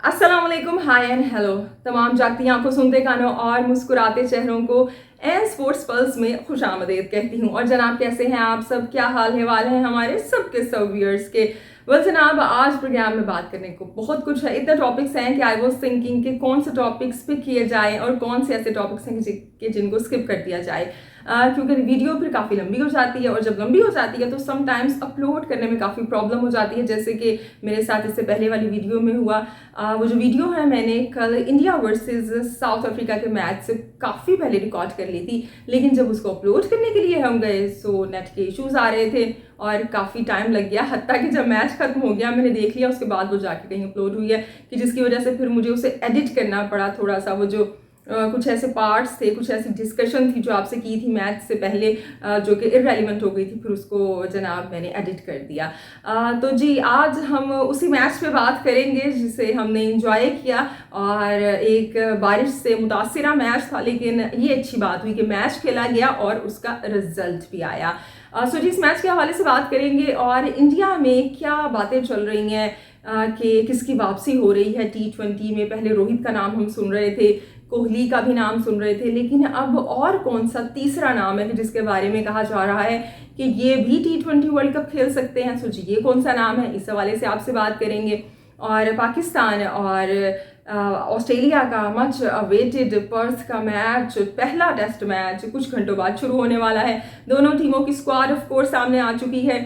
अस्सलामुअलैकुम, हाय and hello. तमाम जागती आंखों, सुनते कानों और मुस्कुराते चेहरों को एन स्पोर्ट्स पल्स में खुश आमदीद कहती हूँ। और जनाब, कैसे हैं आप सब? क्या हाल है वाल हैं हमारे सबके सब व्यूअर्स के? वेल जनाब, आज प्रोग्राम में बात करने को बहुत कुछ है। इतने टॉपिक्स हैं कि आई वाज थिंकिंग कि कौन से टॉपिक्स पिक किए जाएं और कौन से ऐसे टॉपिक्स हैं कि जिनको स्किप कर दिया जाए, क्योंकि वीडियो फिर काफ़ी लंबी हो जाती है और जब लंबी हो जाती है तो समटाइम्स अपलोड करने में काफ़ी प्रॉब्लम हो जाती है। जैसे कि मेरे साथ इससे पहले वाली वीडियो में हुआ। वो जो वीडियो है मैंने कल इंडिया वर्सेस साउथ अफ्रीका के मैच से काफ़ी पहले रिकॉर्ड कर ली थी, लेकिन जब उसको अपलोड करने के लिए हम गए सो नेट के इश्यूज आ रहे थे और काफ़ी टाइम लग गया। हत्ता कि जब मैच खत्म हो गया मैंने देख लिया, उसके बाद वो जाके कहीं अपलोड हुई है कि जिसकी वजह से फिर मुझे उसे एडिट करना पड़ा थोड़ा सा। वो जो कुछ ऐसे पार्ट्स थे, कुछ ऐसी डिस्कशन थी जो आपसे की थी मैच से पहले, जो कि इररेलेवेंट हो गई थी, फिर उसको जनाब मैंने एडिट कर दिया। तो जी, आज हम उसी मैच पे बात करेंगे जिसे हमने इंजॉय किया और एक बारिश से मुतासिरा मैच था, लेकिन ये अच्छी बात हुई कि मैच खेला गया और उसका रिजल्ट भी आया। सो जी, इस मैच के हवाले से बात करेंगे और इंडिया में क्या बातें चल रही हैं कि किसकी वापसी हो रही है T20 में। पहले रोहित का नाम हम सुन रहे थे, कोहली का भी नाम सुन रहे थे, लेकिन अब और कौन सा तीसरा नाम है जिसके बारे में कहा जा रहा है कि ये भी T20 वर्ल्ड कप खेल सकते हैं। सो जी, ये कौन सा नाम है, इस हवाले से आपसे बात करेंगे। और पाकिस्तान और ऑस्ट्रेलिया का मच अवेटेड पर्थ का मैच, पहला टेस्ट मैच कुछ घंटों बाद शुरू होने वाला है। दोनों टीमों की स्क्वाड ऑफ कोर्स सामने आ चुकी है,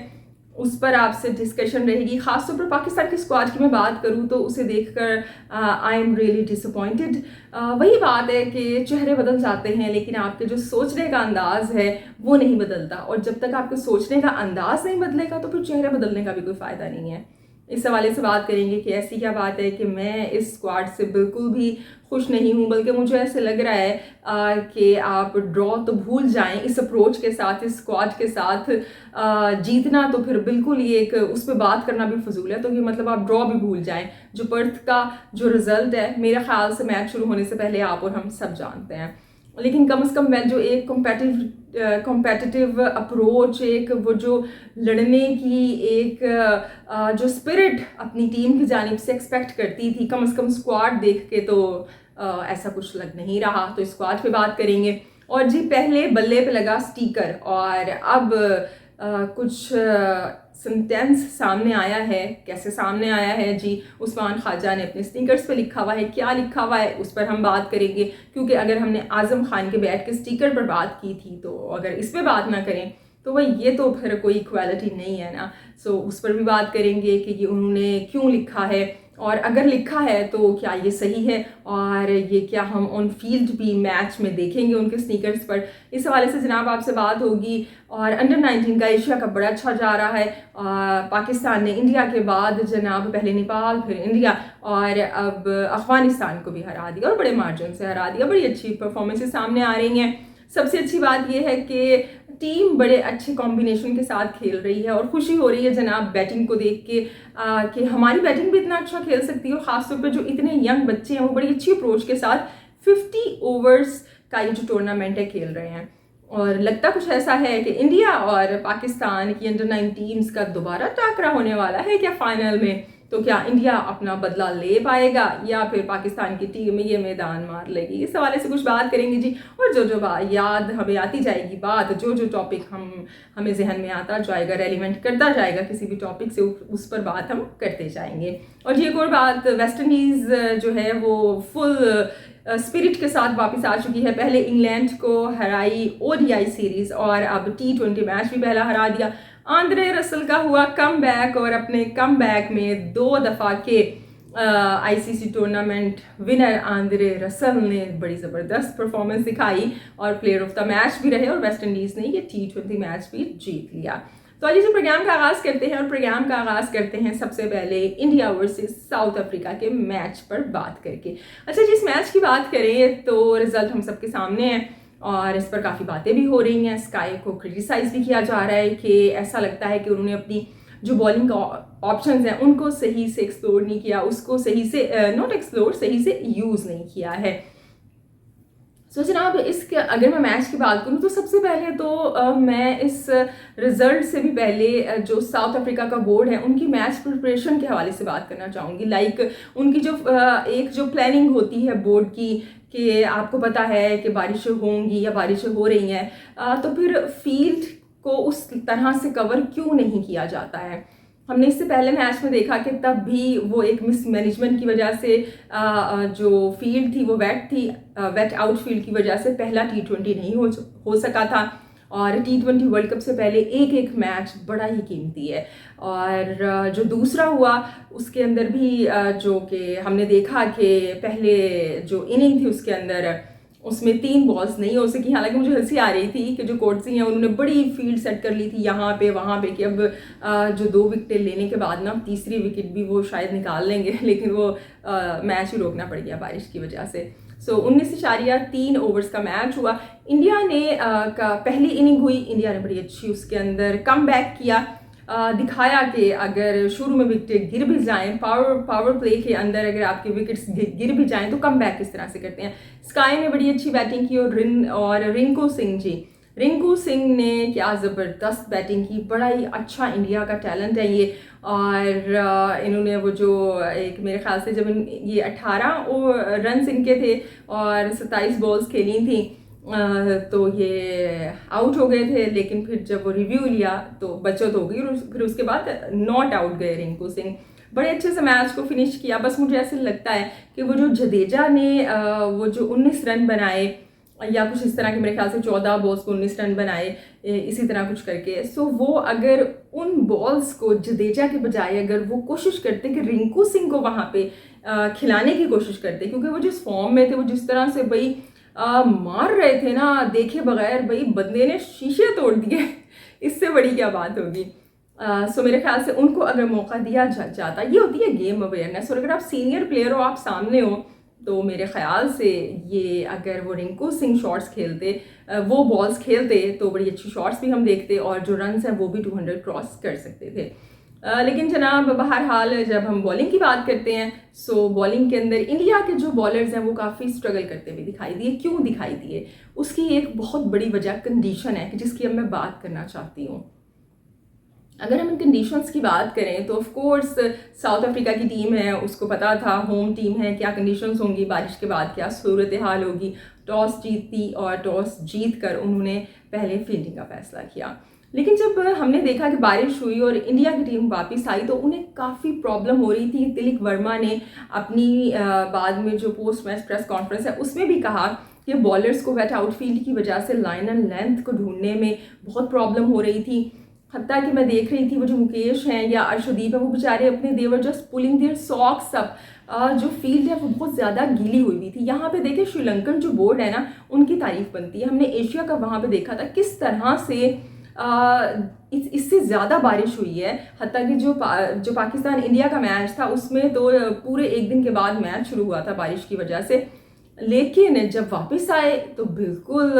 उस पर आपसे डिस्कशन रहेगी। खासतौर पर पाकिस्तान की स्क्वाड की मैं बात करूं तो उसे देखकर आई एम रियली डिसअपॉइंटेड। वही बात है कि चेहरे बदल जाते हैं लेकिन आपके जो सोचने का अंदाज है वो नहीं बदलता, और जब तक आपके सोचने का अंदाज नहीं बदलेगा तो फिर चेहरे बदलने का भी कोई फ़ायदा नहीं है। इस हवाले से बात करेंगे कि ऐसी क्या बात है कि मैं इस स्क्वाड से बिल्कुल भी खुश नहीं हूँ, बल्कि मुझे ऐसे लग रहा है कि आप ड्रॉ तो भूल जाएं इस अप्रोच के साथ, इस स्क्वाड के साथ। जीतना तो फिर बिल्कुल ये एक उस पर बात करना भी फजूल है, तो ये मतलब आप ड्रॉ भी भूल जाएं। जो पर्थ का जो रिजल्ट है मेरे ख्याल से मैच शुरू होने से पहले आप और हम सब जानते हैं, लेकिन कम से कम मैं जो एक कॉम्पेटिटिव अप्रोच, एक वो जो लड़ने की एक जो स्पिरिट अपनी टीम की जानिब से एक्सपेक्ट करती थी, कम से कम स्क्वाड देख के तो ऐसा कुछ लग नहीं रहा। तो स्क्वाड पे बात करेंगे। और जी, पहले बल्ले पे लगा स्टिकर और अब कुछ सेंटेंस सामने आया है। कैसे सामने आया है जी? उस्मान ख्वाजा ने अपने स्टिकर्स पे लिखा हुआ है। क्या लिखा हुआ है उस पर हम बात करेंगे, क्योंकि अगर हमने आजम खान के बैट के स्टिकर पर बात की थी तो अगर इस पर बात ना करें तो भाई ये तो फिर कोई इक्वालिटी नहीं है ना। सो उस पर भी बात करेंगे कि ये उन्होंने क्यों लिखा है, और अगर लिखा है तो क्या ये सही है, और ये क्या हम ऑन फील्ड भी मैच में देखेंगे उनके स्नीकर्स पर। इस हवाले से जनाब आपसे बात होगी। और अंडर 19 का एशिया कप बड़ा अच्छा जा रहा है। पाकिस्तान ने इंडिया के बाद जनाब पहले नेपाल फिर इंडिया और अब अफगानिस्तान को भी हरा दिया और बड़े मार्जिन से हरा दिया। बड़ी अच्छी परफॉर्मेंसेस सामने आ रही हैं। सबसे अच्छी बात यह है कि टीम बड़े अच्छे कॉम्बिनेशन के साथ खेल रही है और खुशी हो रही है जनाब बैटिंग को देख के कि हमारी बैटिंग भी इतना अच्छा खेल सकती है। और ख़ासतौर पर जो इतने यंग बच्चे हैं वो बड़ी अच्छी अप्रोच के साथ 50 ओवर्स का ये जो टूर्नामेंट है खेल रहे हैं। और लगता कुछ ऐसा है कि इंडिया और पाकिस्तान की अंडर 19 का दोबारा टाकरा होने वाला है क्या फाइनल में? तो क्या इंडिया अपना बदला ले पाएगा या फिर पाकिस्तान की टीम ये मैदान मार लेगी? इस हवाले से कुछ बात करेंगे जी। और जो जो याद हमें आती जाएगी बात, जो जो टॉपिक हमें जहन में आता जाएगा, रेलिवेंट करता जाएगा किसी भी टॉपिक से, उस पर बात हम करते जाएंगे। और जी, एक और बात, वेस्ट इंडीज़ जो है वो फुल स्पिरिट के साथ वापस आ चुकी है। पहले इंग्लैंड को हराई ODI सीरीज और अब T20 मैच भी पहला हरा दिया। आंद्रे रसल का हुआ कम बैक और अपने कम बैक में 2 दफ़ा के ICC tournament winner Andre Russell ने बड़ी ज़बरदस्त परफॉर्मेंस दिखाई और प्लेयर ऑफ द मैच भी रहे और वेस्ट इंडीज़ ने ये T20 मैच भी जीत लिया। तो आइए जी प्रोग्राम का आगाज़ करते हैं। और प्रोग्राम का आगाज़ करते हैं सबसे पहले इंडिया वर्सेस साउथ अफ्रीका के मैच पर बात करके। अच्छा जी, इस मैच की बात करें तो रिजल्ट हम सबके सामने है और इस पर काफ़ी बातें भी हो रही हैं। स्काई को क्रिटिसाइज़ भी किया जा रहा है कि ऐसा लगता है कि उन्होंने अपनी जो बॉलिंग का ऑप्शंस हैं उनको सही से एक्सप्लोर नहीं किया, उसको सही से नॉट एक्सप्लोर, सही से यूज़ नहीं किया है। सो जनाब, इसके अगर मैं मैच की बात करूँ तो सबसे पहले तो मैं इस रिजल्ट से भी पहले जो साउथ अफ्रीका का बोर्ड है उनकी मैच प्रिपरेशन के हवाले से बात करना चाहूँगी। लाइक उनकी जो एक जो प्लानिंग होती है बोर्ड की, कि आपको पता है कि बारिशें होंगी या बारिशें हो रही हैं, तो फिर फील्ड को उस तरह से कवर क्यों नहीं किया जाता है। हमने इससे पहले मैच में देखा कि तब भी वो एक मिसमैनेजमेंट की वजह से जो फील्ड थी वो वेट थी, वेट आउट फील्ड की वजह से पहला T20 नहीं हो सका था। और T20 वर्ल्ड कप से पहले एक एक मैच बड़ा ही कीमती है। और जो दूसरा हुआ उसके अंदर भी जो कि हमने देखा कि पहले जो इनिंग थी उसके अंदर उसमें 3 बॉल्स नहीं हो सकी। हालांकि मुझे हंसी आ रही थी कि जो कोर्टसी हैं उन्होंने बड़ी फील्ड सेट कर ली थी यहाँ पे वहाँ पे कि अब जो 2 विकेटें लेने के बाद ना तीसरी विकेट भी वो शायद निकाल लेंगे, लेकिन वो मैच ही रोकना पड़ गया बारिश की वजह से। सो 19.3 ओवर्स का मैच हुआ। इंडिया ने का पहली इनिंग हुई, इंडिया ने बड़ी अच्छी उसके अंदर कम बैक किया, दिखाया कि अगर शुरू में विकेट गिर भी जाएं, पावर प्ले के अंदर अगर आपके विकेट्स गिर भी जाएं तो कम बैक किस तरह से करते हैं। स्काई ने बड़ी अच्छी बैटिंग की और रिंकू सिंह ने क्या ज़बरदस्त बैटिंग की। बड़ा ही अच्छा इंडिया का टैलेंट है ये। और इन्होंने वो जो एक मेरे ख्याल से जब ये 18 रन इनके थे और 27 बॉल्स खेली थी, तो ये आउट हो गए थे। लेकिन फिर जब वो रिव्यू लिया तो बचत हो गई और फिर उसके बाद नॉट आउट गए रिंकू सिंह। बड़े अच्छे से मैच को फिनिश किया। बस मुझे ऐसे लगता है कि वो जो जडेजा ने वो जो 19 रन बनाए या कुछ इस तरह के, मेरे ख्याल से 14 बॉल्स को 19 रन बनाए, इसी तरह कुछ करके, सो वो अगर उन बॉल्स को जडेजा के बजाय अगर वो कोशिश करते कि रिंकू सिंह को वहाँ पे खिलाने की कोशिश करते, क्योंकि वो जिस फॉर्म में थे, वो जिस तरह से भाई मार रहे थे ना, देखे बगैर भाई बंदे ने शीशे तोड़ दिए इससे बड़ी क्या बात होगी। सो मेरे ख्याल से उनको अगर मौका दिया जाता, ये होती है गेम अवेयरनेस। और अगर आप सीनियर प्लेयर हो, आप सामने हो, तो मेरे ख्याल से ये अगर वो रिंकू सिंह शॉट्स खेलते, वो बॉल्स खेलते, तो बड़ी अच्छी शॉट्स भी हम देखते और जो रन्स हैं वो भी 200 क्रॉस कर सकते थे। लेकिन जनाब बहरहाल जब हम बॉलिंग की बात करते हैं, सो बॉलिंग के अंदर इंडिया के जो बॉलर्स हैं वो काफ़ी स्ट्रगल करते हुए दिखाई दिए। क्यों दिखाई दिए? उसकी एक बहुत बड़ी वजह कंडीशन है कि जिसकी अब मैं बात करना चाहती हूँ। अगर हम इन कंडीशंस की बात करें तो ऑफ कोर्स साउथ अफ्रीका की टीम है, उसको पता था होम टीम है, क्या कंडीशंस होंगी, बारिश के बाद क्या सूरत हाल होगी। टॉस जीती और टॉस जीत कर उन्होंने पहले फील्डिंग का फैसला किया। लेकिन जब हमने देखा कि बारिश हुई और इंडिया की टीम वापस आई तो उन्हें काफ़ी प्रॉब्लम हो रही थी। तिलक वर्मा ने अपनी बाद में जो पोस्ट मैच प्रेस कॉन्फ्रेंस है उसमें भी कहा कि बॉलर्स को वेट आउटफील्ड की वजह से लाइन एंड लेंथ को ढूंढने में बहुत प्रॉब्लम हो रही थी। हत्ता कि मैं देख रही थी वो जो मुकेश हैं या अर्शदीप है, वो बेचारे अपने देवर just pulling their socks up. जो फील्ड है वो बहुत ज़्यादा गीली हुई थी। यहाँ पे देखें श्रीलंकन जो बोर्ड है ना, उनकी तारीफ बनती है। हमने एशिया का वहाँ पे देखा था किस तरह से इससे ज़्यादा बारिश हुई है। हत्ता कि जो पाकिस्तान इंडिया का मैच था उसमें तो पूरे एक दिन के बाद मैच शुरू हुआ था बारिश की वजह से। लेकिन जब वापस आए तो बिल्कुल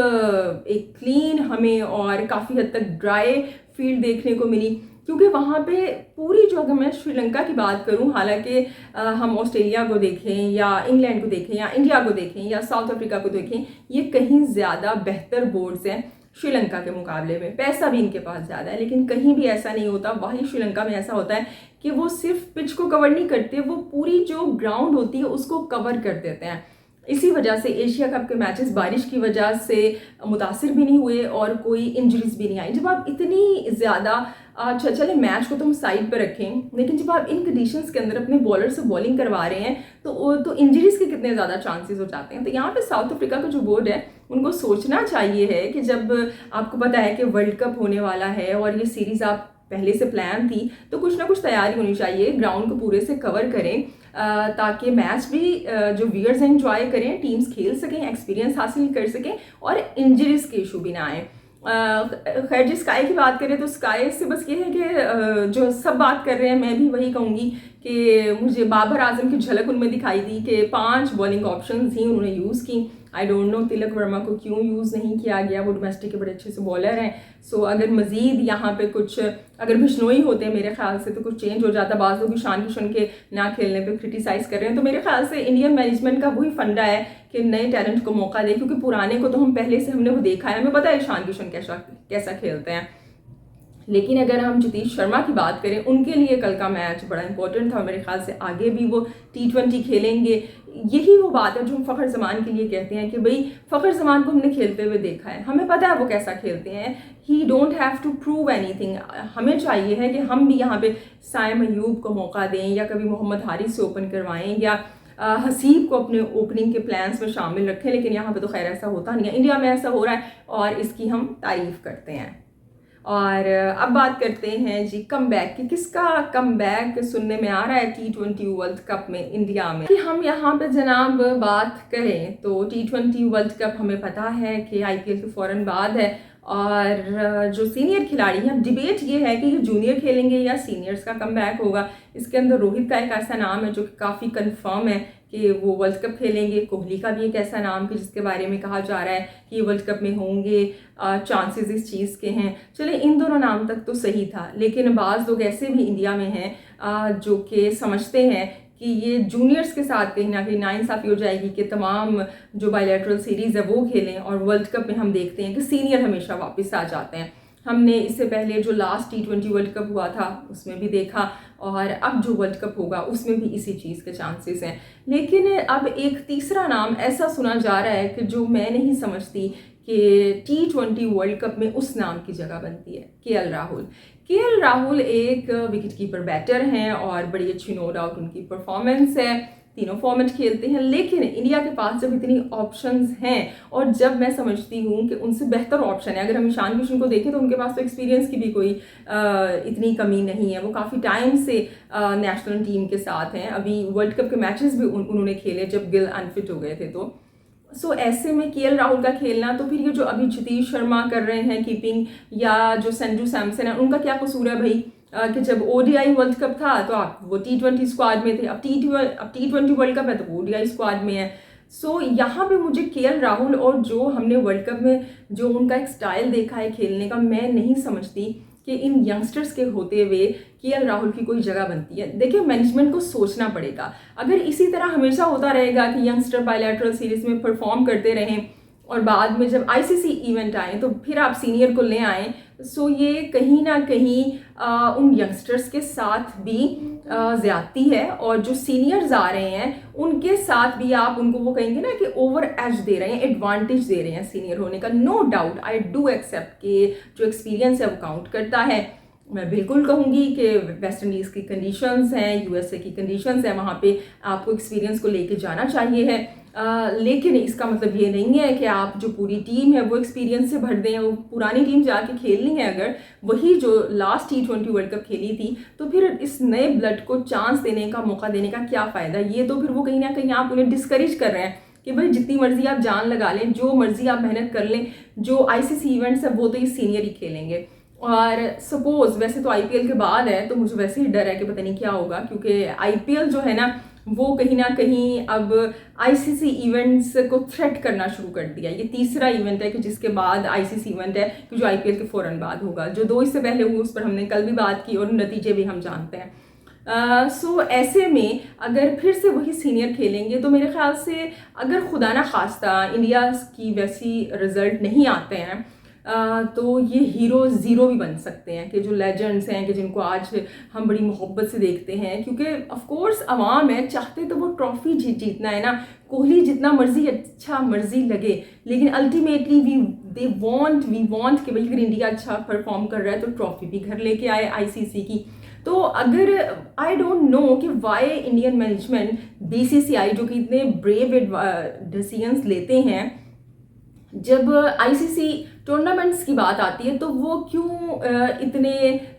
एक क्लीन हमें और काफ़ी हद तक ड्राई फील्ड देखने को मिली। क्योंकि वहाँ पे पूरी जो, अगर मैं श्रीलंका की बात करूँ, हालांकि हम ऑस्ट्रेलिया को देखें या इंग्लैंड को देखें या इंडिया को देखें या साउथ अफ्रीका को देखें, ये कहीं ज़्यादा बेहतर बोर्ड्स हैं श्रीलंका के मुकाबले में। पैसा भी इनके पास ज़्यादा है, लेकिन कहीं भी ऐसा नहीं होता। वहीं श्रीलंका में ऐसा होता है कि वो सिर्फ पिच को कवर नहीं करते, वो पूरी जो ग्राउंड होती है उसको कवर कर देते हैं। इसी वजह से एशिया कप के मैचेस बारिश की वजह से मुतासिर भी नहीं हुए और कोई इंजरीज भी नहीं आई। जब आप इतनी ज़्यादा, अच्छा चले मैच को तो हम साइड पर रखें, लेकिन जब आप इन कंडीशंस के अंदर अपने बॉलर से बॉलिंग करवा रहे हैं तो इंजरीज के कितने ज़्यादा चांसेस हो जाते हैं। तो यहाँ पे साउथ अफ्रीका का जो बोर्ड है उनको सोचना चाहिए है कि जब आपको पता है कि वर्ल्ड कप होने वाला है और ये सीरीज़ आप पहले से प्लान थी, तो कुछ ना कुछ तैयारी होनी चाहिए, ग्राउंड को पूरे से कवर करें ताकि मैच भी जो व्यूअर्स एंजॉय करें, टीम्स खेल सकें, एक्सपीरियंस हासिल कर सकें और इंजरीज के इशू भी ना आए। खैर जी, स्काई की बात करें तो स्काई से बस ये है कि जो सब बात कर रहे हैं मैं भी वही कहूँगी कि मुझे बाबर आजम की झलक उनमें दिखाई दी कि 5 बॉलिंग ऑप्शंस ही उन्होंने यूज़ की I don't know Tilak Varma को क्यों यूज़ नहीं किया गया, वो डोमेस्टिक के बड़े अच्छे से बॉलर हैं। सो अगर मज़ीद यहाँ पे कुछ अगर बिश्नोई होते हैं मेरे ख्याल से तो कुछ चेंज हो जाता। बाज़ लोग ईशान किशन के ना खेलने पे क्रिटिसाइज़ कर रहे हैं, तो मेरे ख्याल से इंडियन मैनेजमेंट का वही फंडा है कि नए टैलेंट को मौका दें, क्योंकि पुराने को तो हम पहले से हमने वो देखा है, हमें पता है ईशान किशन कैसा खेलते हैं। लेकिन अगर हम जतीश शर्मा की बात करें, उनके लिए कल का मैच बड़ा इंपॉर्टेंट था। मेरे ख्याल से आगे भी वो T20 खेलेंगे। यही वो बात है जो हम फ़खर जमान के लिए कहते हैं कि भाई फ़खर जमान को हमने खेलते हुए देखा है, हमें पता है वो कैसा खेलते हैं। He don't have to prove anything. हमें चाहिए है कि हम भी यहाँ पे साइम अयूब को मौका दें, या कभी मोहम्मद हारिस से ओपन करवाएं, या हसीब को अपने ओपनिंग के प्लान्स में शामिल रखें। लेकिन यहाँ पे तो खैर ऐसा होता नहीं है, इंडिया में ऐसा हो रहा है और इसकी हम तारीफ़ करते हैं। और अब बात करते हैं जी कम बैक की। किसका कम बैक सुनने में आ रहा है T20 वर्ल्ड कप में इंडिया में? कि हम यहाँ पे जनाब बात करें तो T20 वर्ल्ड कप हमें पता है कि IPL के फ़ौरन बाद है, और जो सीनियर खिलाड़ी हैं, डिबेट ये है कि ये जूनियर खेलेंगे या सीनियर्स का कम बैक होगा। इसके अंदर रोहित का एक ऐसा नाम है जो काफ़ी कंफर्म है कि वो वर्ल्ड कप खेलेंगे। कोहली का भी एक ऐसा नाम कि जिसके बारे में कहा जा रहा है कि ये वर्ल्ड कप में होंगे, चांसेस इस चीज़ के हैं। चले इन दोनों नाम तक तो सही था, लेकिन बाज़ लोग ऐसे भी इंडिया में हैं जो कि समझते हैं कि ये जूनियर्स के साथ कहीं ना कहीं नाइंसाफ़ी हो जाएगी कि तमाम जो बायलैटरल सीरीज़ है वो खेलें, और वर्ल्ड कप में हम देखते हैं कि सीनियर हमेशा वापस आ जाते हैं। हमने इससे पहले जो लास्ट T20 वर्ल्ड कप हुआ था उसमें भी देखा, और अब जो वर्ल्ड कप होगा उसमें भी इसी चीज़ के चांसेस हैं। लेकिन अब एक तीसरा नाम ऐसा सुना जा रहा है कि जो मैं नहीं समझती कि T20 वर्ल्ड कप में उस नाम की जगह बनती है। KL राहुल। KL राहुल एक विकेट कीपर बैटर हैं और बड़ी अच्छी नो डाउट उनकी परफॉर्मेंस है, तीनों फॉर्मेट खेलते हैं। लेकिन इंडिया के पास जब इतनी ऑप्शंस हैं, और जब मैं समझती हूँ कि उनसे बेहतर ऑप्शन है, अगर हम ईशान किशन को देखें तो उनके पास तो एक्सपीरियंस की भी कोई इतनी कमी नहीं है। वो काफ़ी टाइम से नेशनल टीम के साथ हैं, अभी वर्ल्ड कप के मैचेस भी उन्होंने खेले जब गिल अनफिट हो गए थे। तो सो ऐसे में KL राहुल का खेलना, तो फिर ये जो अभी जतीश शर्मा कर रहे हैं कीपिंग, या जो संजू सैमसन है, उनका क्या कसूर है भाई? कि जब ODI वर्ल्ड कप था तो आप वो T20 स्क्वाड में थे, अब T20 वर्ल्ड कप है तो वो ODI स्क्वाड में है। सो यहाँ पे मुझे KL राहुल और जो हमने वर्ल्ड कप में जो उनका एक स्टाइल देखा है खेलने का, मैं नहीं समझती कि इन यंगस्टर्स के होते हुए KL राहुल की कोई जगह बनती है। देखिए, मैनेजमेंट को सोचना पड़ेगा। अगर इसी तरह हमेशा होता रहेगा कि यंगस्टर बायलैटरल सीरीज में परफॉर्म करते रहें और बाद में जब ICC इवेंट आए तो फिर आप सीनियर को ले आएँ, सो ये कहीं ना कहीं उन यंगस्टर्स के साथ भी ज़्यादती है, और जो सीनियर्स आ रहे हैं उनके साथ भी आप उनको वो कहेंगे ना कि ओवर एज दे रहे हैं, एडवांटेज दे रहे हैं सीनियर होने का। No doubt, I do accept कि जो एक्सपीरियंस है वो काउंट करता है। मैं बिल्कुल कहूँगी कि वेस्ट इंडीज़ की कंडीशंस हैं, USA की कंडीशंस हैं, वहाँ पे आपको एक्सपीरियंस को लेके जाना चाहिए है। लेकिन इसका मतलब ये नहीं है कि आप जो पूरी टीम है वो एक्सपीरियंस से भर दें। वो पुरानी टीम जाके खेलनी है, अगर वही जो लास्ट T20 वर्ल्ड कप खेली थी, तो फिर इस नए ब्लड को चांस देने का, मौका देने का क्या फ़ायदा? ये तो फिर वो कहीं ना कहीं आप उन्हें डिस्करेज कर रहे हैं कि भाई जितनी मर्जी आप जान लगा लें, जो मर्जी आप मेहनत कर लें, जो ICC इवेंट्स है वो तो ये सीनियर ही खेलेंगे। और सपोज वैसे तो IPL के बाद है, तो मुझे वैसे ही डर है कि पता नहीं क्या होगा, क्योंकि IPL जो है ना वो कहीं ना कहीं अब ICC इवेंट्स को थ्रेट करना शुरू कर दिया। ये तीसरा इवेंट है कि जिसके बाद ICC इवेंट है कि जो IPL के फ़ौरन बाद होगा। जो 2 इससे पहले हुए उस पर हमने कल भी बात की और नतीजे भी हम जानते हैं। सो ऐसे में अगर फिर से वही सीनियर खेलेंगे तो मेरे ख्याल से अगर खुदा ना खास्ता इंडिया की वैसी रिजल्ट नहीं आते हैं तो ये हीरो ज़ीरो भी बन सकते हैं, कि जो लेजेंड्स हैं कि जिनको आज हम बड़ी मोहब्बत से देखते हैं, क्योंकि ऑफ कोर्स अवाम है, चाहते तो वो ट्रॉफी जीतना है ना। कोहली जितना मर्जी अच्छा मर्जी लगे, लेकिन अल्टीमेटली वी वांट कि भाई अगर इंडिया अच्छा परफॉर्म कर रहा है तो ट्रॉफी भी घर लेके आए ICC की। तो अगर आई डोंट नो कि वाई इंडियन मैनेजमेंट, BCCI जो कि इतने ब्रेव डिसीजंस लेते हैं, जब ICC टूर्नामेंट्स की बात आती है तो वो क्यों इतने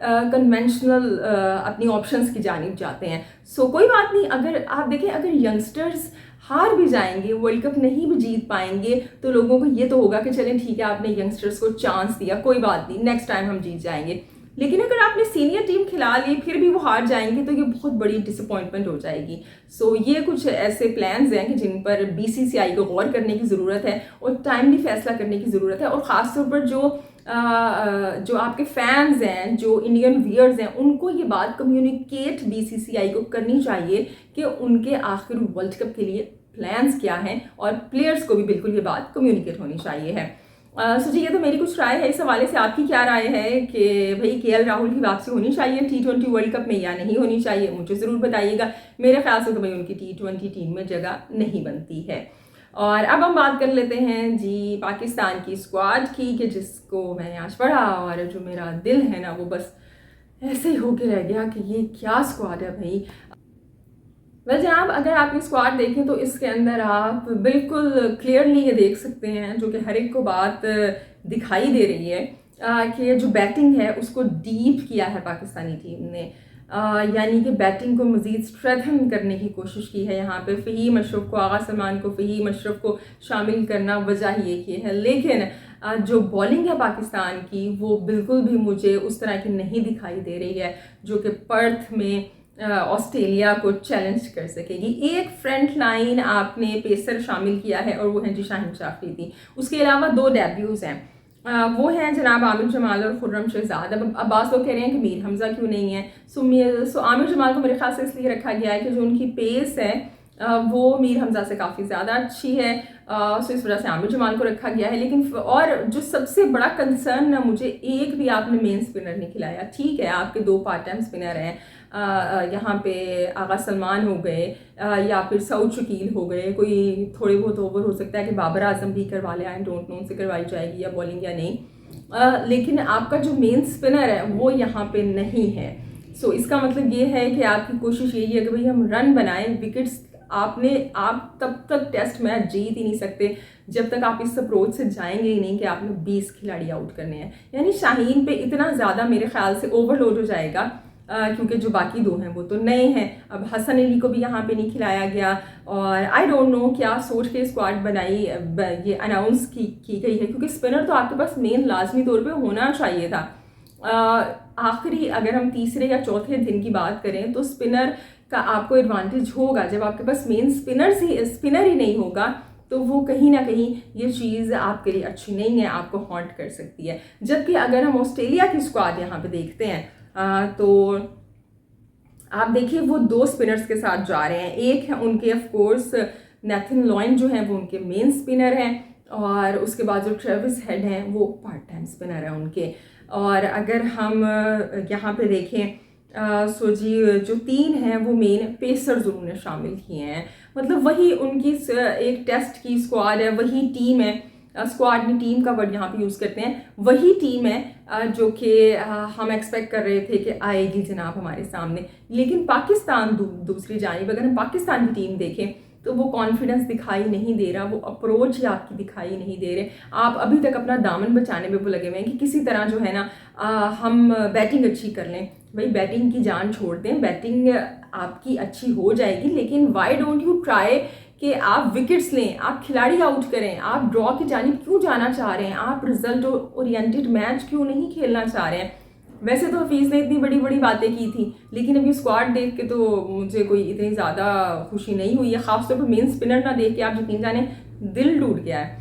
कन्वेंशनल अपनी ऑप्शंस की जानिब जाते हैं। सो कोई बात नहीं, अगर आप देखें, अगर यंगस्टर्स हार भी जाएंगे, वर्ल्ड कप नहीं भी जीत पाएंगे, तो लोगों को ये तो होगा कि चलें ठीक है, आपने यंगस्टर्स को चांस दिया, कोई बात नहीं, नेक्स्ट टाइम हम जीत जाएंगे। लेकिन अगर आपने सीनियर टीम खिला ली फिर भी वो हार जाएंगे तो ये बहुत बड़ी डिसअपॉइंटमेंट हो जाएगी। सो ये कुछ ऐसे प्लान्स हैं कि जिन पर बीसीसीआई को गौर करने की ज़रूरत है और टाइमली फैसला करने की ज़रूरत है। और ख़ासतौर पर जो आपके फैंस हैं, जो इंडियन व्यूअर्स हैं, उनको ये बात कम्युनिकेट बीसीसीआई को करनी चाहिए कि उनके आखिर वर्ल्ड कप के लिए प्लान्स क्या हैं, और प्लेयर्स को भी बिल्कुल ये बात कम्युनिकेट होनी चाहिए है। सो जी, ये तो मेरी कुछ राय है। इस हवाले से आपकी क्या राय है कि भाई केएल राहुल की वापसी होनी चाहिए T20 वर्ल्ड कप में या नहीं होनी चाहिए? मुझे ज़रूर बताइएगा। मेरे ख्याल से तो भाई उनकी T20 टीम में जगह नहीं बनती है। और अब हम बात कर लेते हैं जी पाकिस्तान की स्क्वाड की, कि जिसको मैंने आज पढ़ा और जो मेरा दिल है ना वो बस ऐसे ही होके रह गया कि ये क्या स्क्वाड है भाई। वेल जनाब, अगर आप ये स्क्वाड देखें तो इसके अंदर आप बिल्कुल क्लियरली ये देख सकते हैं, जो कि हर एक को बात दिखाई दे रही है, कि जो बैटिंग है उसको डीप किया है पाकिस्तानी टीम ने। यानी कि बैटिंग को मज़ीद स्ट्रेंथन करने की कोशिश की है। यहाँ पे फ़हीम अशरफ को, आगा सलमान को, फ़हीम अशरफ को शामिल करना वजह ये की है। लेकिन जो बॉलिंग है पाकिस्तान की वो बिल्कुल भी मुझे उस तरह की नहीं दिखाई दे रही है जो कि पर्थ में ऑस्ट्रेलिया को चैलेंज कर सकेगी। एक फ्रंट लाइन आपने पेसर शामिल किया है और वो है जी शाहिन शाफरीदी। उसके अलावा 2 डेब्यूज़ हैं, वो हैं जनाब आमिर जमाल और खुर्रम शहजाद। अब अब्बास लोग कह रहे हैं कि मीर हमजा क्यों नहीं है। सो आमिर जमाल को मेरे ख्याल से इसलिए रखा गया है कि जो उनकी पेस है वो मीर हमजा से काफ़ी ज़्यादा अच्छी है। सो इस वजह से आमिर जमाल को रखा गया है। लेकिन और जो सबसे बड़ा कंसर्न ना, मुझे एक भी आपने मेन स्पिनर नहीं खिलाया। ठीक है, आपके 2 पार्ट टाइम स्पिनर हैं, यहाँ पे आगा सलमान हो गए या फिर सऊद शकील हो गए, कोई थोड़े बहुत ओवर हो सकता है कि बाबर आजम भी करवा ले, आई डोंट नो उनसे करवाई जाएगी या बॉलिंग या नहीं। लेकिन आपका जो मेन स्पिनर है वो यहाँ पे नहीं है। सो इसका मतलब ये है कि आपकी कोशिश यही है कि भाई हम रन बनाएं, विकेट्स आप तब तक टेस्ट मैच जीत ही नहीं सकते जब तक आप इस अप्रोच से जाएंगे ही नहीं कि आपने 20 खिलाड़ी आउट करने हैं। यानी शाहीन पे इतना ज़्यादा मेरे ख्याल से ओवरलोड हो जाएगा, क्योंकि जो बाकी 2 हैं वो तो नए हैं। अब हसन अली को भी यहाँ पे नहीं खिलाया गया और आई डोंट नो क्या सोच के स्क्वाड बनाई, ये अनाउंस की गई है, क्योंकि स्पिनर तो आपके पास मेन लाजमी तौर पे होना चाहिए था। आखिरी अगर हम तीसरे या चौथे दिन की बात करें तो स्पिनर का आपको एडवांटेज होगा। जब आपके पास मेन स्पिनर ही नहीं होगा तो वो कहीं ना कहीं ये चीज़ आपके लिए अच्छी नहीं है, आपको हॉन्ट कर सकती है। जबकि अगर हम ऑस्ट्रेलिया की स्क्वाड यहाँ पे देखते हैं तो आप देखिए वो 2 स्पिनर्स के साथ जा रहे हैं। एक है उनके ऑफ कोर्स नेथन लॉयन जो हैं वो उनके मेन स्पिनर हैं, और उसके बाद जो ट्रेविस हेड हैं वो पार्ट टाइम स्पिनर हैं उनके। और अगर हम यहाँ पे देखें सो जी जो 3 हैं वो मेन पेसर्स उन्होंने शामिल किए हैं। मतलब वही उनकी एक टेस्ट की स्क्वाड है, वही टीम है। स्क्वाड में टीम का वर्ड यहाँ पे यूज़ करते हैं, वही टीम है जो कि हम एक्सपेक्ट कर रहे थे कि आएगी जनाब हमारे सामने। लेकिन पाकिस्तान दूसरी जानिब अगर हम पाकिस्तान की टीम देखें तो वो कॉन्फिडेंस दिखाई नहीं दे रहा, वो अप्रोच ही आपकी दिखाई नहीं दे रहे। आप अभी तक अपना दामन बचाने में वो लगे हुए हैं कि किसी तरह जो है ना हम बैटिंग अच्छी कर लें। भाई बैटिंग की जान छोड़ दें, बैटिंग आपकी अच्छी हो जाएगी, लेकिन वाई डोंट यू ट्राई कि आप विकेट्स लें, आप खिलाड़ी आउट करें। आप ड्रॉ की जानिब क्यों जाना चाह रहे हैं? आप रिजल्ट ओरिएंटेड मैच क्यों नहीं खेलना चाह रहे हैं? वैसे तो हफीज़ ने इतनी बड़ी बड़ी बातें की थी, लेकिन अभी स्क्वाड देख के तो मुझे कोई इतनी ज़्यादा खुशी नहीं हुई है। ख़ासतौर पर मेन स्पिनर ना देख के आप यकीन जाने दिल टूट गया है।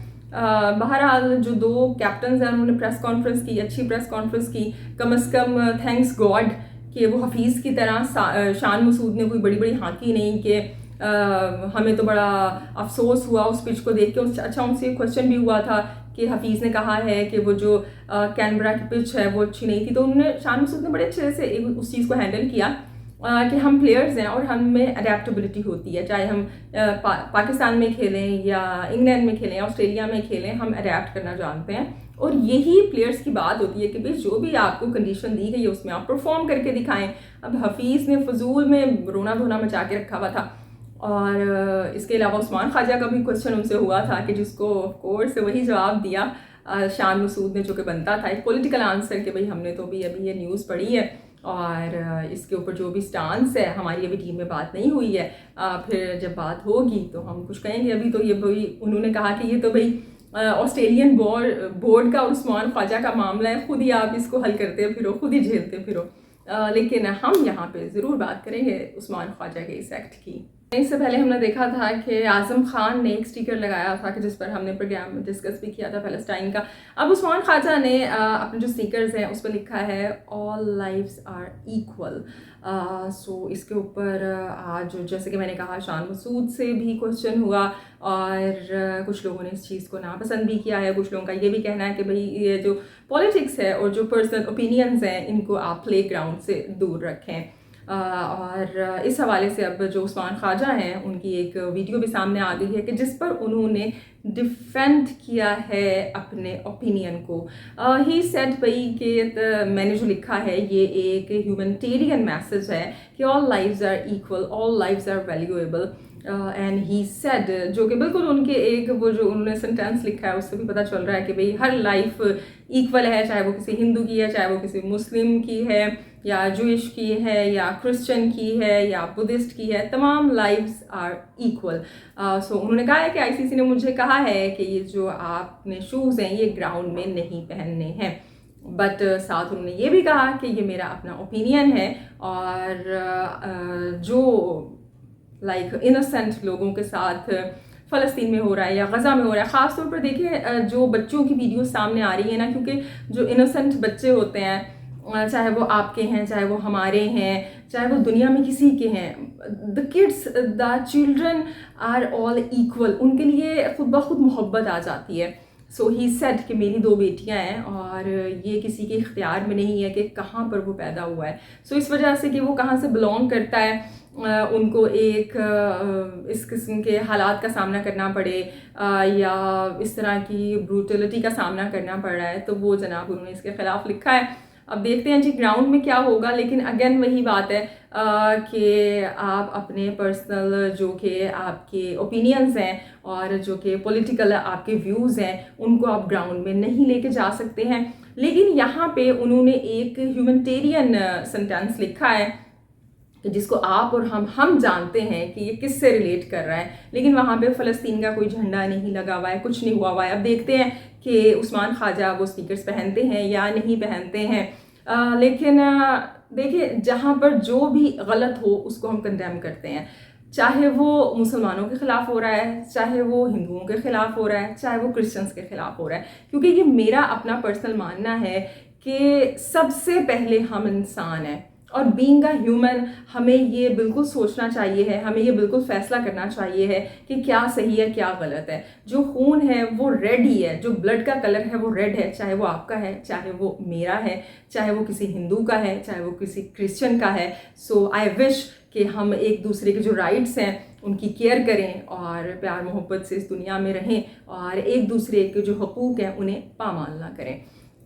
बहरहाल जो 2 कैप्टन हैं उन्होंने प्रेस कॉन्फ्रेंस की, अच्छी प्रेस कॉन्फ्रेंस की, कम अज़ कम थैंक्स गॉड कि वो हफीज़ की तरह शान मसूद ने कोई बड़ी बड़ी हाँकी नहीं कि हमें तो बड़ा अफसोस हुआ उस पिच को देख के। अच्छा उनसे क्वेश्चन भी हुआ था कि हफीज़ ने कहा है कि वो जो कैनबरा की पिच है वो अच्छी नहीं थी, तो उन्होंने शान मसूद ने बड़े अच्छे से उस चीज़ को हैंडल किया कि हम प्लेयर्स हैं और हम में अडेप्टेबिलिटी होती है, चाहे हम पाकिस्तान में खेलें या इंग्लैंड में खेलें, ऑस्ट्रेलिया में खेलें, हम अडेप्ट करना जानते हैं। और यही प्लेयर्स की बात होती है कि भाई जो भी आपको कंडीशन दी गई है उसमें आप परफॉर्म करके दिखाएं। अब हफीज़ ने फजूल में रोना धोना मचा के रखा हुआ था। और इसके अलावा उस्मान ख्वाजा का भी क्वेश्चन उनसे हुआ था कि जिसको ऑफ कोर्स वही जवाब दिया शान मसूद ने, जो कि बनता था एक पॉलिटिकल आंसर कि भाई हमने तो भी अभी ये न्यूज़ पढ़ी है और इसके ऊपर जो भी स्टांस है हमारी अभी टीम में बात नहीं हुई है, फिर जब बात होगी तो हम कुछ कहेंगे। अभी तो ये भाई उन्होंने कहा कि ये तो भाई ऑस्ट्रेलियन बोर्ड का और उस्मान ख्वाजा का मामला है, खुद ही आप इसको हल करते फिरो, खुद ही झेलते फिरो। लेकिन हम यहाँ पे ज़रूर बात करेंगे उस्मान ख्वाजा के इस एक्ट की। इससे पहले हमने देखा था कि आज़म खान ने एक स्टिकर लगाया था कि जिस पर हमने प्रोग्राम में डिस्कस भी किया था पैलेस्टाइन का। अब उस्मान ख्वाजा ने अपने जो स्टिकर्स हैं उस पर लिखा है ऑल लाइव्स आर इक्वल। सो इसके ऊपर आज जैसे कि मैंने कहा शान मसूद से भी क्वेश्चन हुआ और कुछ लोगों ने इस चीज़ को नापसंद भी किया है। कुछ लोगों का ये भी कहना है कि भाई ये जो पॉलिटिक्स है और जो पर्सनल ओपिनियंस हैं इनको आप प्ले ग्राउंड से दूर रखें। और इस हवाले से अब जो उस्मान ख्वाजा हैं उनकी एक वीडियो भी सामने आ गई है कि जिस पर उन्होंने डिफेंड किया है अपने ओपिनियन को। ही सेड भाई कि मैंने जो लिखा है ये एक ह्यूमैनिटेरियन मैसेज है कि all lives are equal, all lives are valuable. And he said, जो कि बिल्कुल उनके एक वो जो उन्होंने सेंटेंस लिखा है उससे भी पता चल रहा है कि भाई हर लाइफ इक्वल है, चाहे वो किसी हिंदू की है, चाहे वो किसी मुस्लिम की है या जूइश की है या क्रिश्चियन की है या बुद्धिस्ट की है, तमाम लाइव्स आर इक्वल। सो उन्होंने कहा है कि आईसीसी ने मुझे कहा है कि ये जो आपने शूज़ हैं ये ग्राउंड में नहीं पहनने हैं, बट साथ उन्होंने ये भी कहा कि ये मेरा अपना ओपिनियन है और जो इनोसेंट लोगों के साथ फ़लस्तीन में हो रहा है या गज़ा में हो रहा है, ख़ास तौर पर देखिए जो बच्चों की वीडियो सामने आ रही है ना, क्योंकि जो इनोसेंट बच्चे होते हैं चाहे वो आपके हैं, चाहे वो हमारे हैं, चाहे वो दुनिया में किसी के हैं, the kids the children are all equal, उनके लिए खुद ब खुद मोहब्बत आ जाती है। सो ही सेड कि मेरी 2 बेटियां हैं और ये किसी के इख्तियार में नहीं है कि कहाँ पर वो पैदा हुआ है। सो इस वजह से कि वो कहाँ से बिलोंग करता है उनको एक इस किस्म के हालात का सामना करना पड़े या इस तरह की ब्रूटलिटी का सामना करना पड़ रहा है, तो वो जनाब उन्होंने इसके ख़िलाफ़ लिखा है। अब देखते हैं जी ग्राउंड में क्या होगा, लेकिन अगेन वही बात है कि आप अपने पर्सनल जो कि आपके ओपिनियंस हैं और जो कि पॉलिटिकल आपके व्यूज़ हैं उनको आप ग्राउंड में नहीं लेके जा सकते हैं। लेकिन यहाँ पे उन्होंने एक ह्यूमैनिटेरियन सेंटेंस लिखा है जिसको आप और हम जानते हैं कि ये किससे रिलेट कर रहा है, लेकिन वहाँ पे फ़लस्तीन का कोई झंडा नहीं लगा हुआ है, कुछ नहीं हुआ हुआ है। अब देखते हैं कि उस्मान ख्वाजा वो स्पीकर्स पहनते हैं या नहीं पहनते हैं। लेकिन देखिए जहाँ पर जो भी गलत हो उसको हम कंडेम करते हैं, चाहे वो मुसलमानों के ख़िलाफ़ हो रहा है, चाहे वो हिंदुओं के ख़िलाफ़ हो रहा है, चाहे वो क्रिश्चियंस के ख़िलाफ़ हो रहा है, क्योंकि ये मेरा अपना पर्सनल मानना है कि सबसे पहले हम इंसान हैं और बीइंग अ ह्यूमन हमें ये बिल्कुल सोचना चाहिए है, हमें ये बिल्कुल फैसला करना चाहिए है कि क्या सही है क्या गलत है। जो खून है वो रेड ही है, जो ब्लड का कलर है वो रेड है, चाहे वो आपका है, चाहे वो मेरा है, चाहे वो किसी हिंदू का है, चाहे वो किसी क्रिश्चियन का है। सो आई विश कि हम एक दूसरे के जो राइट्स हैं उनकी केयर करें और प्यार मोहब्बत से इस दुनिया में रहें और एक दूसरे के जो हकूक़ हैं उन्हें पामाल ना करें।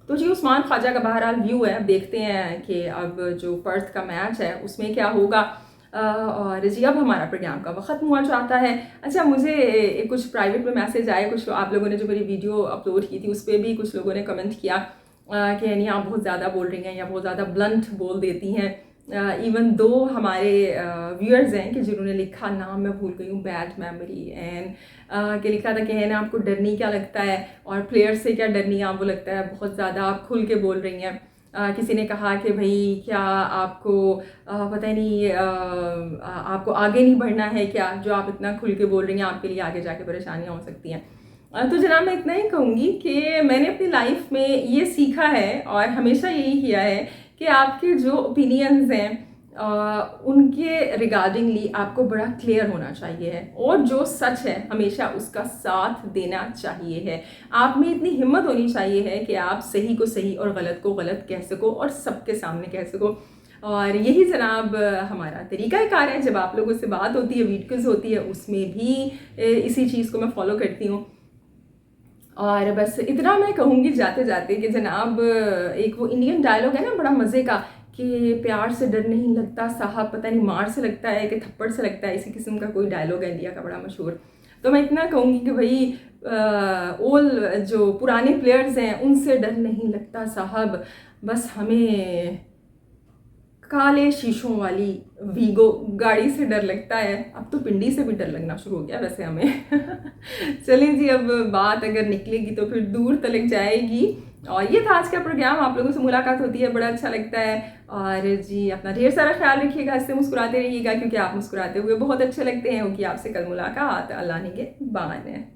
तो जी उस्मान ख्वाजा का बहरहाल व्यू है। अब देखते हैं कि अब जो पर्थ का मैच है उसमें क्या होगा। और जी अब हमारा प्रोग्राम का वक्त ख़त्म हुआ चाहता है। अच्छा, मुझे कुछ प्राइवेट में मैसेज आए, कुछ आप लोगों ने जो मेरी वीडियो अपलोड की थी उस पर भी कुछ लोगों ने कमेंट किया कि यानी आप बहुत ज़्यादा बोल रही हैं या बहुत ज़्यादा ब्लंट बोल देती हैं। इवन दो हमारे व्यूअर्स हैं कि जिन्होंने लिखा, नाम मैं भूल गई हूँ, बैड मेमोरी एंड कि लिखा था कि है ना आपको डरनी क्या लगता है और प्लेयर से क्या डरनी है आपको लगता है, बहुत ज़्यादा आप खुल के बोल रही हैं। किसी ने कहा कि भाई क्या आपको पता नहीं आपको आगे नहीं बढ़ना है क्या, जो आप इतना खुल के बोल रही हैं आपके लिए आगे जाके परेशानियाँ हो सकती हैं। तो जनाब मैं इतना ही कहूँगी कि मैंने अपनी लाइफ में ये सीखा है और हमेशा यही किया है कि आपके जो ओपिनियंस हैं उनके रिगार्डिंगली आपको बड़ा क्लियर होना चाहिए है और जो सच है हमेशा उसका साथ देना चाहिए है। आप में इतनी हिम्मत होनी चाहिए है कि आप सही को सही और गलत को गलत कह सको और सबके सामने कह सको। और यही जनाब हमारा तरीक़ाकार है, जब आप लोगों से बात होती है, वीडियोज़ होती है, उसमें भी इसी चीज़ को मैं फॉलो करती हूँ। और बस इतना मैं कहूँगी जाते जाते कि जनाब एक वो इंडियन डायलॉग है ना बड़ा मज़े का कि प्यार से डर नहीं लगता साहब, पता नहीं मार से लगता है कि थप्पड़ से लगता है, इसी किस्म का कोई डायलॉग है इंडिया का बड़ा मशहूर। तो मैं इतना कहूँगी कि भाई ओल जो पुराने प्लेयर्स हैं उनसे डर नहीं लगता साहब, बस हमें काले शीशों वाली वीगो गाड़ी से डर लगता है, अब तो पिंडी से भी डर लगना शुरू हो गया वैसे हमें। चलिए जी, अब बात अगर निकलेगी तो फिर दूर तलक जाएगी। और ये था आज का प्रोग्राम, आप लोगों से मुलाकात होती है, बड़ा अच्छा लगता है। और जी अपना ढेर सारा ख्याल रखिएगा, हंसते मुस्कुराते रहिएगा, क्योंकि आप मुस्कुराते हुए बहुत अच्छे लगते हैं। कि आपसे कल मुलाकात, अल्लाह निगहबान है।